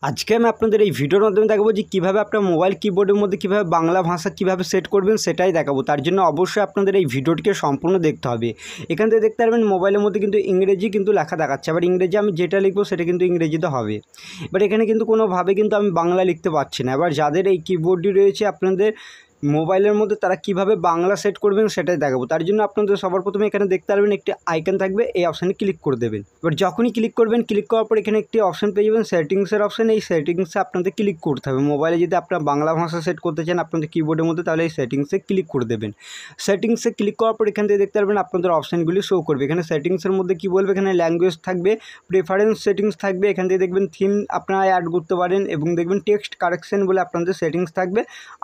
আজকে আমি আপনাদের এই ভিডিওর মাধ্যমে দেখাবো যে কীভাবে আপনার মোবাইল কিবোর্ডের মধ্যে কীভাবে বাংলা ভাষা কীভাবে সেট করবেন সেটাই দেখাবো। তার জন্য অবশ্যই আপনাদের এই ভিডিওটিকে সম্পূর্ণ দেখতে হবে। এখান থেকে দেখতে পারবেন মোবাইলের মধ্যে কিন্তু ইংরেজি কিন্তু লেখা দেখাচ্ছে, আবার ইংরেজি আমি যেটা লিখবো সেটা কিন্তু ইংরেজিতে হবে। এবার এখানে কিন্তু কোনোভাবে কিন্তু আমি বাংলা লিখতে পারছি না। এবার যাদের এই কিবোর্ডটি রয়েছে আপনাদের মোবাইলের মধ্যে তারা কিভাবে বাংলা সেট করবেন সেটাই দেখাবো। তার জন্য আপনাদের সবার প্রথমে এখানে দেখতে পারবেন একটি আইকন থাকবে, এই অপশানে ক্লিক করে দেবেন। এবার যখনই ক্লিক করবেন, ক্লিক করার পর এখানে একটি অপশান পেয়ে যাবেন সেটিংসের অপশান। এই সেটিংসে আপনাদের ক্লিক করতে হবে। মোবাইলে যদি আপনারা বাংলা ভাষা সেট করতে চান আপনাদের কিবোর্ডের মধ্যে, তাহলে এই সেটিংসে ক্লিক করে দেবেন। সেটিংসে ক্লিক করার পর এখান থেকে দেখতে পারবেন আপনাদের অপশানগুলি শো করবে। এখানে সেটিংসের মধ্যে কী বলবে, এখানে ল্যাঙ্গুয়েজ থাকবে, প্রেফারেন্স সেটিংস থাকবে, এখান থেকে দেখবেন থিম আপনারা অ্যাড করতে পারেন এবং দেখবেন টেক্সট কারেকশন বলে আপনাদের সেটিংস থাকবে।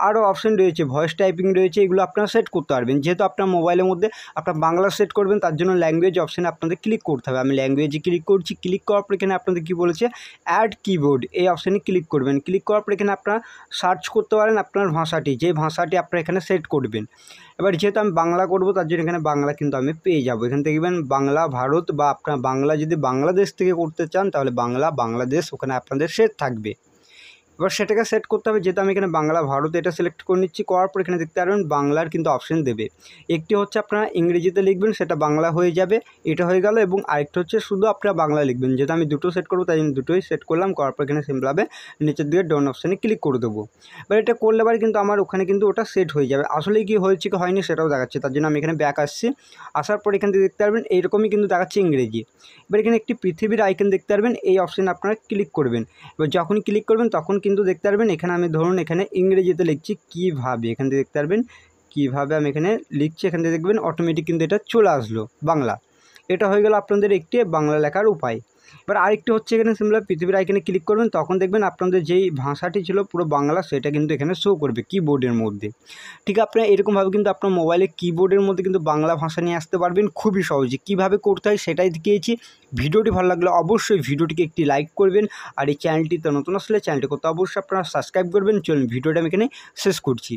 আরও অপশান রয়েছে, ভয়েস টাইপিং রয়েছে, এগুলো আপনারা সেট করতে পারবেন। যেহেতু আপনার মোবাইলের মধ্যে আপনার বাংলা সেট করবেন তার জন্য ল্যাঙ্গুয়েজ অপশানে আপনাদের ক্লিক করতে হবে। আমি ল্যাঙ্গুয়েজে ক্লিক করছি। ক্লিক করার পর এখানে আপনাদের কী বলেছে, অ্যাড কিবোর্ড, এই অপশানে ক্লিক করবেন। ক্লিক করার পর এখানে আপনারা সার্চ করতে পারেন আপনার ভাষাটি, যে ভাষাটি আপনারা এখানে সেট করবেন। এবার যেহেতু আমি বাংলা করবো তার জন্য এখানে বাংলা কিন্তু আমি পেয়ে যাবো। এখানে দেখবেন বাংলা ভারত, বা আপনার বাংলা যদি বাংলাদেশ থেকে করতে চান তাহলে বাংলা বাংলাদেশ ওখানে আপনাদের সেট থাকবে। এবার সেটাকে সেট করতে হবে। যেহেতু আমি এখানে বাংলা ভারত এটা সিলেক্ট করে নিচ্ছি। করার পর এখানে দেখতে পারবেন বাংলার কিন্তু অপশান দেবে। একটি হচ্ছে আপনারা ইংরেজিতে লিখবেন, সেটা বাংলা হয়ে যাবে, এটা হয়ে গেল। এবং আরেকটা হচ্ছে শুধু আপনারা বাংলা লিখবেন। যেহেতু আমি দুটো সেট করবো তাই জন্য দুটোই সেট করলাম। করার পর এখানে সিম্পলভাবে নিচের দিকে ডাউন অপশানে ক্লিক করে দেবো। এবার এটা করলে এবার কিন্তু আমার ওখানে কিন্তু ওটা সেট হয়ে যাবে। আসলে কি হয়েছে কি হয়নি সেটাও দেখাচ্ছে। তার জন্য আমি এখানে ব্যাক আসছি। আসার পর এখান থেকে দেখতে পারবেন এইরকমই কিন্তু দেখাচ্ছে ইংরেজি। এবার এখানে একটি পৃথিবীর আইকন দেখতে পারবেন, এই অপশানে আপনারা ক্লিক করবেন। এবার যখনই ক্লিক করবেন তখন কিন্তু দেখতে পারবেন এখানে আমি ধরুন এখানে ইংরেজিতে লিখছি কীভাবে, এখান থেকে দেখতে পারবেন কীভাবে আমি এখানে লিখছি। এখান থেকে দেখবেন অটোমেটিক কিন্তু এটা চলে আসলো বাংলা। এটা হয়ে গেল আপনাদের একটি বাংলা লেখার উপায়। এবার আরেকটি হচ্ছে এখানে সিম্পল পৃথিবীর আইকনে ক্লিক করবেন, তখন দেখবেন আপনাদের যেই ভাষাটি ছিল পুরো বাংলা সেটা কিন্তু এখানে শো করবে কিবোর্ডের মধ্যে। ঠিক আপনারা এরকমভাবে কিন্তু আপনার মোবাইলে কিবোর্ডের মধ্যে কিন্তু বাংলা ভাষা নিয়ে আসতে পারবেন খুবই সহজে। কীভাবে করতে হয় সেটাই দেখিয়েছি। ভিডিওটি ভালো লাগলে অবশ্যই ভিডিওটিকে একটি লাইক করবেন, আর এই চ্যানেলটিতে নতুন আসলে চ্যানেলটি করতে অবশ্যই আপনারা সাবস্ক্রাইব করবেন। চলুন ভিডিওটা আমি এখানে শেষ করছি।